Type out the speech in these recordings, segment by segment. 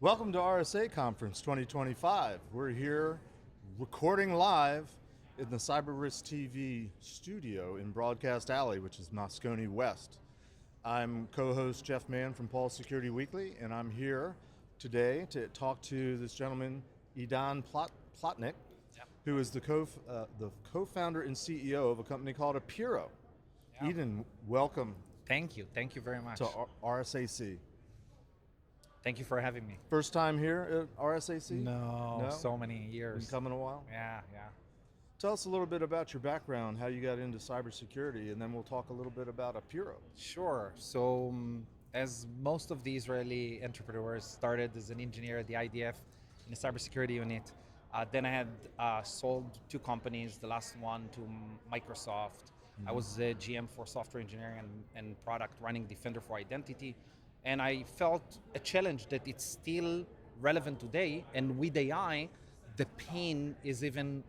Welcome to RSA Conference 2025. We're here recording live in the Cyber Risk TV studio in Broadcast Alley, which is Moscone West. I'm co-host Jeff Mann from Paul Security Weekly, and I'm here today to talk to this gentleman, Idan Plotnik, Yep. who is the co-founder and CEO of a company called Apiiro. Yeah. Eden, welcome Thank you. Thank you very much. to RSAC. Thank you for having me. First time here at RSAC? No, No? so many Been years. coming a while? Yeah. Tell us a little bit about your background, how you got into cybersecurity, and then we'll talk a little bit about Apiiro. Sure. So, as most of the Israeli entrepreneurs started as an engineer at the IDF in a cybersecurity unit, then I had sold two companies, the last one to Microsoft. I was the GM for software engineering and product running Defender for Identity. And I felt a challenge that it's still relevant today. And with AI, the pain is even,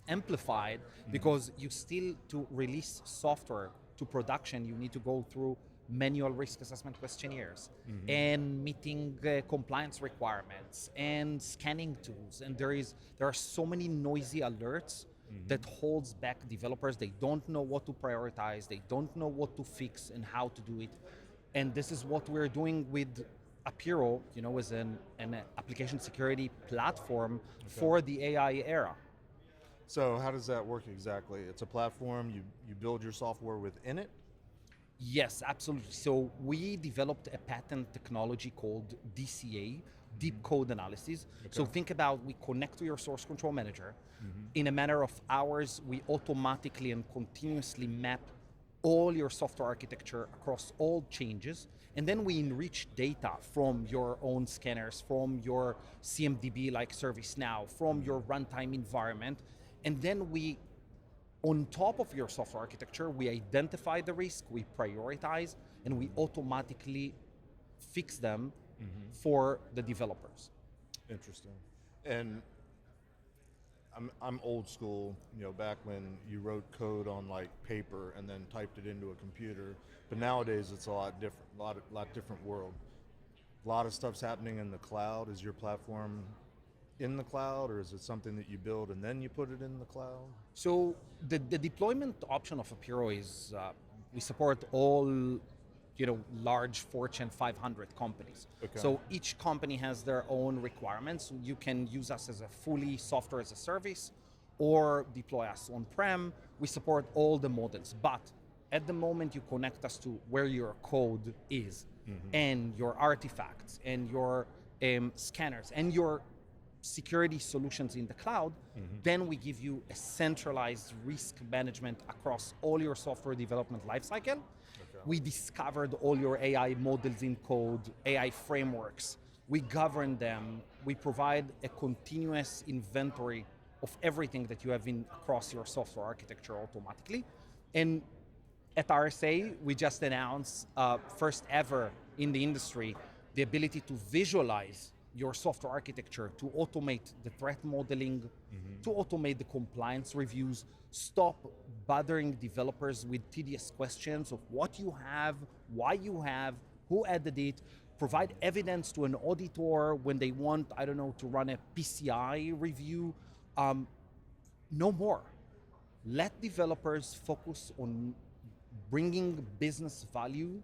amplified because you still, to release software to production, you need to go through manual risk assessment questionnaires and meeting compliance requirements and scanning tools. And there are so many noisy alerts that holds back developers. They don't know what to prioritize, they don't know what to fix and how to do it. And this is what we're doing with Apiiro, as an application security platform for the AI era. So how does that work exactly? It's a platform, you build your software within it? Yes, absolutely. So we developed a patent technology called DCA, Deep Code Analysis. So think about, we connect to your source control manager. In a matter of hours, we automatically and continuously map all your software architecture across all changes. And then we enrich data from your own scanners, from your CMDB like ServiceNow, from your runtime environment. And then on top of your software architecture, we identify the risk, we prioritize, and we automatically fix them for the developers. Interesting. And I'm old school, back when you wrote code on like paper and then typed it into a computer. But nowadays it's a lot different, lot different world. A lot of stuff's happening in the cloud. Is your platform in the cloud, or is it something that you build and then you put it in the cloud? So the deployment option of Apiiro is we support all large Fortune 500 companies. Okay. So each company has their own requirements. You can use us as a fully software as a service or deploy us on-prem. We support all the models. But at the moment you connect us to where your code is and your artifacts and your scanners and your security solutions in the cloud, then we give you a centralized risk management across all your software development lifecycle. Okay. We discovered all your AI models in code, AI frameworks. We govern them. We provide a continuous inventory of everything that you have across your software architecture automatically. And at RSA, we just announced first ever in the industry the ability to visualize your software architecture, to automate the threat modeling, to automate the compliance reviews, stop bothering developers with tedious questions of what you have, why you have, who added it, provide evidence to an auditor when they want, to run a PCI review. No more. Let developers focus on bringing business value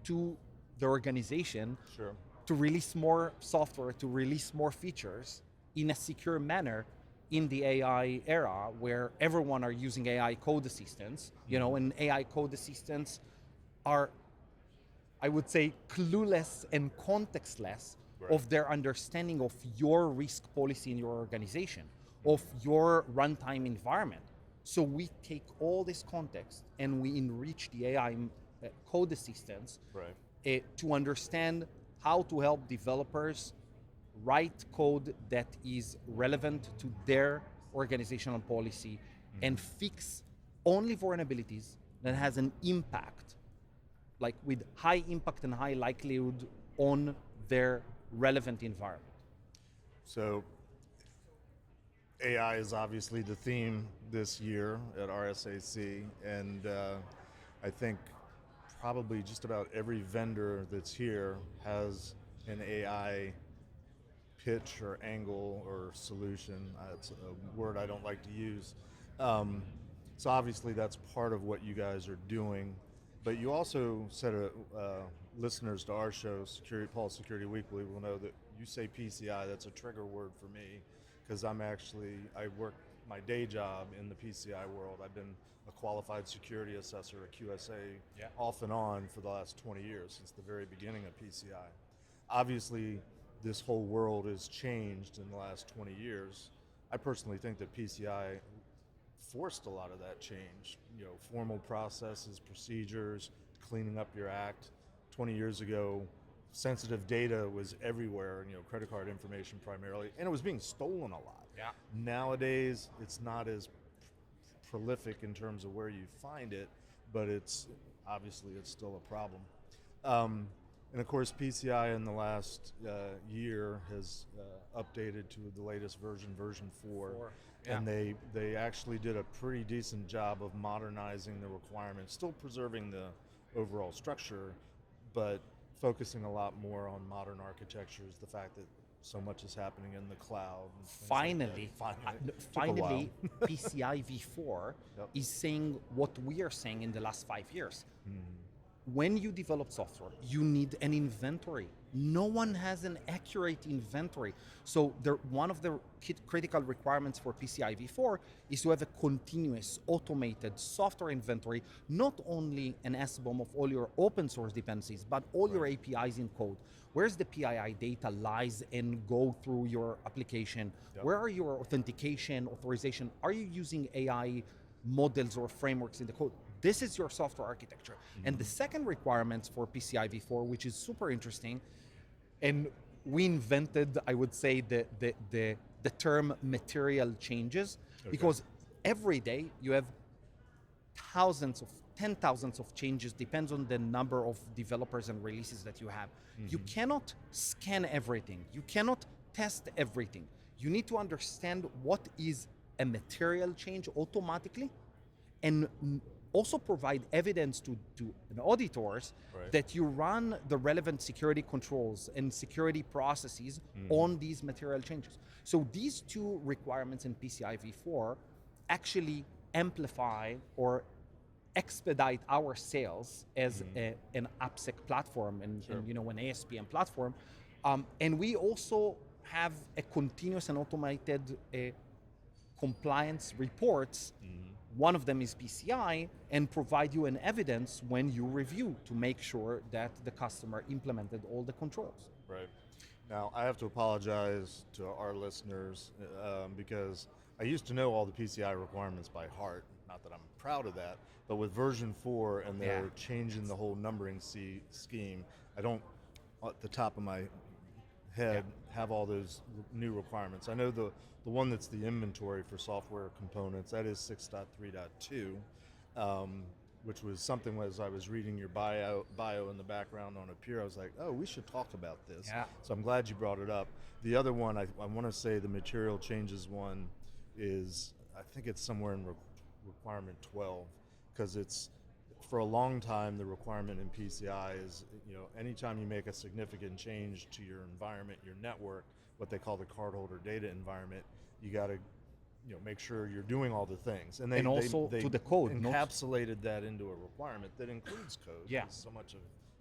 to the organization. Sure. To release more software, to release more features in a secure manner in the AI era where everyone are using AI code assistants, and AI code assistants are, I would say, clueless and contextless of their understanding of your risk policy in your organization, of your runtime environment. So we take all this context and we enrich the AI code assistants to understand how to help developers write code that is relevant to their organizational policy and fix only vulnerabilities that has an impact, like with high impact and high likelihood on their relevant environment. So AI is obviously the theme this year at RSAC, and I think probably just about every vendor that's here has an AI pitch or angle or solution. It's a word I don't like to use. Um, so obviously that's part of what you guys are doing. But you also said, listeners to our show, Pulse Security Weekly, will know that you say PCI. That's a trigger word for me because I work my day job in the PCI world. I've been a qualified security assessor, a QSA, off and on for the last 20 years, since the very beginning of PCI. Obviously, this whole world has changed in the last 20 years. I personally think that PCI forced a lot of that change. Formal processes, procedures, cleaning up your act. 20 years ago, sensitive data was everywhere, credit card information primarily, and it was being stolen a lot. Yeah. Nowadays, it's not as prolific in terms of where you find it, but it's still a problem. And of course, PCI in the last year has updated to the latest version 4. Yeah. And they actually did a pretty decent job of modernizing the requirements, still preserving the overall structure, but focusing a lot more on modern architectures, the fact that so much is happening in the cloud. Finally, Finally, PCI v4 Yep. is saying what we are saying in the last 5 years. Mm-hmm. When you develop software, you need an inventory. No one has an accurate inventory. So one of the critical requirements for PCI v4 is to have a continuous automated software inventory, not only an SBOM of all your open source dependencies, but all your APIs in code. Where's the PII data lies and go through your application? Yep. Where are your authentication, authorization? Are you using AI models or frameworks in the code? This is your software architecture. Mm-hmm. And the second requirement for PCI v4, which is super interesting, and we invented, I would say, the term material changes, because every day you have ten thousands of changes, depends on the number of developers and releases that you have. Mm-hmm. You cannot scan everything. You cannot test everything. You need to understand what is a material change automatically, and also provide evidence to auditors that you run the relevant security controls and security processes on these material changes. So these two requirements in PCI v4 actually amplify or expedite our sales as an AppSec platform and an ASPM platform. And we also have a continuous and automated compliance reports. One of them is PCI, and provide you an evidence when you review to make sure that the customer implemented all the controls. Right. Now, I have to apologize to our listeners because I used to know all the PCI requirements by heart. Not that I'm proud of that, but with version 4 and they're changing the whole numbering scheme, I don't, at the top of my head, have all those new requirements. I know the one that's the inventory for software components, that is 6.3.2, which was something as I was reading your bio in the background on Apiiro, I was like, oh, we should talk about this. Yeah. So I'm glad you brought it up. The other one, I want to say the material changes one is, I think it's somewhere in requirement 12, because it's, for a long time, the requirement in PCI is, anytime you make a significant change to your environment, your network, what they call the cardholder data environment, you got to, make sure you're doing all the things. And they also they to the code, encapsulated that into a requirement that includes code. Yeah. So much of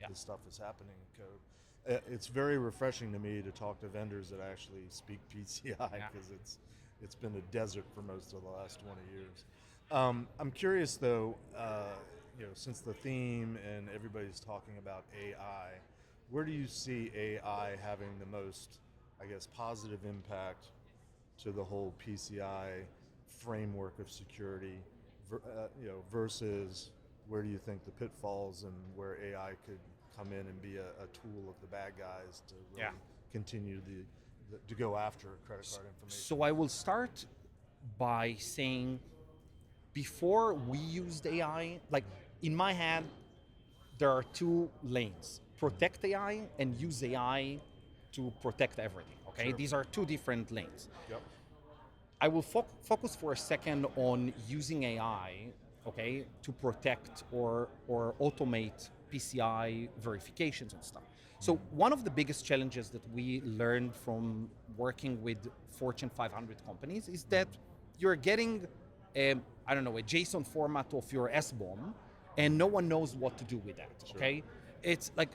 this stuff is happening in code. It's very refreshing to me to talk to vendors that actually speak PCI, because it's been a desert for most of the last 20 years. I'm curious though, since the theme and everybody's talking about AI, where do you see AI having the most, positive impact to the whole PCI framework of security, versus where do you think the pitfalls and where AI could come in and be a tool of the bad guys to really continue to go after credit card information? So I will start by saying, before we used AI, like in my head, there are two lanes: protect AI and use AI to protect everything. Okay, Sure. These are two different lanes. Yep. I will focus for a second on using AI, to protect or automate PCI verifications and stuff. So one of the biggest challenges that we learned from working with Fortune 500 companies is that you're getting, I don't know, a JSON format of your SBOM, and no one knows what to do with that. Sure. Okay, it's like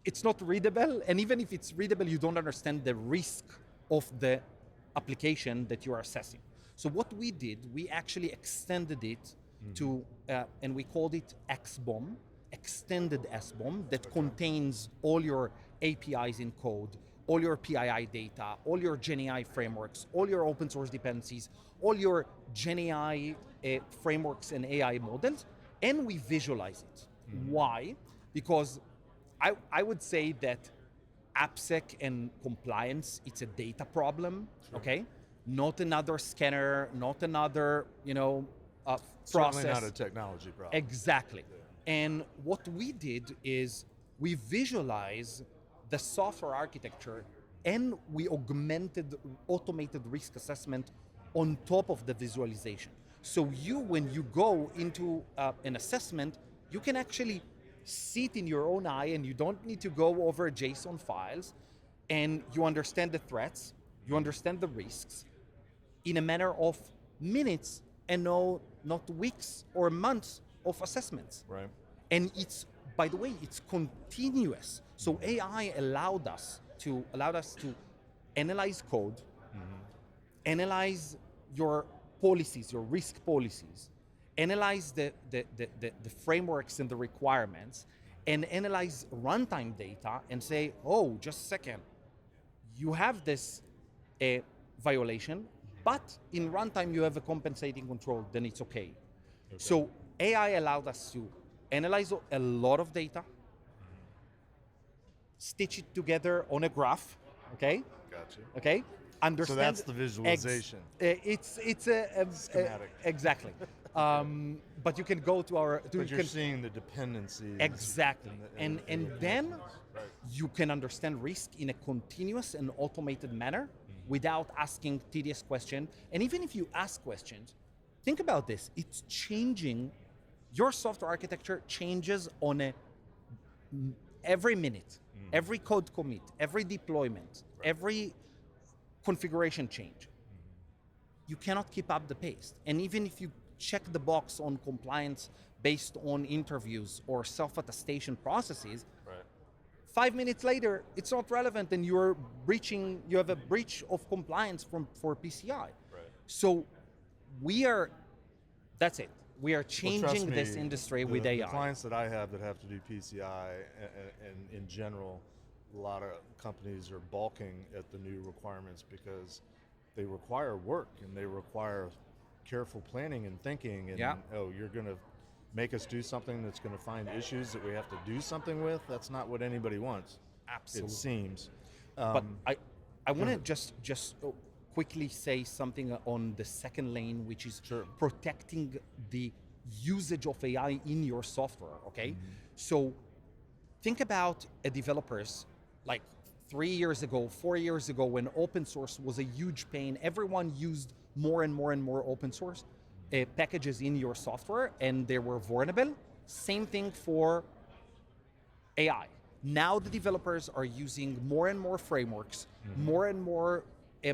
it's not readable, and even if it's readable, you don't understand the risk of the application that you are assessing. So what we did, we actually extended it to, and we called it XBOM, extended SBOM, that contains all your APIs in code, all your PII data, all your GenAI frameworks, all your open source dependencies, all your GenAI frameworks and AI models, and we visualize it. Why? Because I would say that AppSec and compliance, it's a data problem, okay? Not another scanner, not another, process. Certainly not a technology problem. Exactly. And what we did is we visualize the software architecture and we augmented automated risk assessment on top of the visualization. So when you go into an assessment, you can actually see it in your own eye and you don't need to go over JSON files, and you understand the threats, you understand the risks in a matter of minutes and not weeks or months of assessments. Right. And it's, by the way, it's continuous. So AI allowed us to analyze code, analyze your policies, your risk policies, analyze the frameworks and the requirements, and analyze runtime data and say, oh, just a second, you have this violation, but in runtime you have a compensating control, then it's okay. So AI allowed us to analyze a lot of data, stitch it together on a graph, okay? Gotcha. Okay? Understand. So that's the visualization. It's a Schematic. exactly. But you can go to our. But you're seeing the dependencies. Exactly, and the then right. you can understand risk in a continuous and automated manner without asking tedious questions. And even if you ask questions, think about this: it's changing. Your software architecture changes on every minute, every code commit, every deployment, every configuration change. You cannot keep up the pace. And even if you check the box on compliance based on interviews or self-attestation processes, Right. 5 minutes later, it's not relevant and you have a breach of compliance for PCI. Right. So that's it. We are changing Trust this me, industry with AI. The clients that I have that have to do PCI, and in general, a lot of companies are balking at the new requirements because they require work and they require careful planning and thinking. And you're going to make us do something that's going to find issues that we have to do something with. That's not what anybody wants. Absolutely. It seems. But I want to just quickly say something on the second lane, which is protecting the usage of AI in your software, okay? So think about developers like 3 years ago, 4 years ago, when open source was a huge pain. Everyone used more and more and more open source packages in your software and they were vulnerable. Same thing for AI. Now the developers are using more and more frameworks, more and more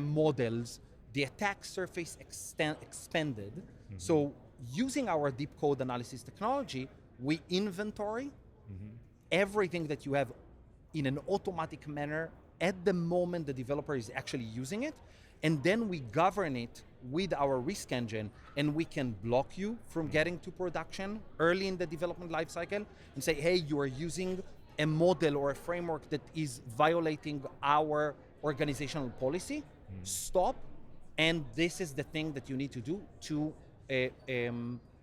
models. The attack surface expanded. So using our deep code analysis technology, we inventory everything that you have in an automatic manner at the moment the developer is actually using it. And then we govern it with our risk engine, and we can block you from getting to production early in the development lifecycle and say, hey, you are using a model or a framework that is violating our organizational policy. Stop, and this is the thing that you need to do to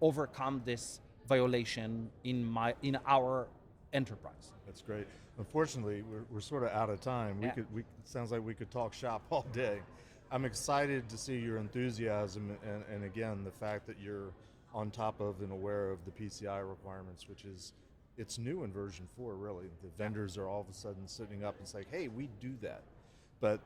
overcome this violation in our enterprise. That's great. Unfortunately, we're sort of out of time. It sounds like we could talk shop all day. I'm excited to see your enthusiasm and again, the fact that you're on top of and aware of the PCI requirements, which is, it's new in version 4, really. The vendors are all of a sudden sitting up and saying, hey, we do that. But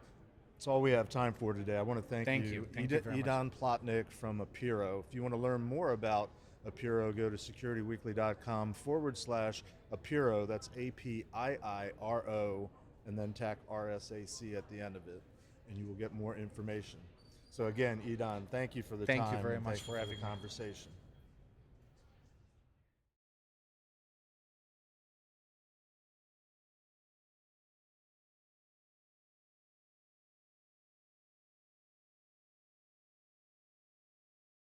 it's all we have time for today. I want to thank you. Thank you very much. Idan Plotnik from Apiiro. If you want to learn more about Apiiro, go to securityweekly.com/Apiiro, that's APIIRO, and then tack RSAC at the end of it, and you will get more information. So again, Idan, thank you for the Thank you time very and much thank you for for the having me. conversation.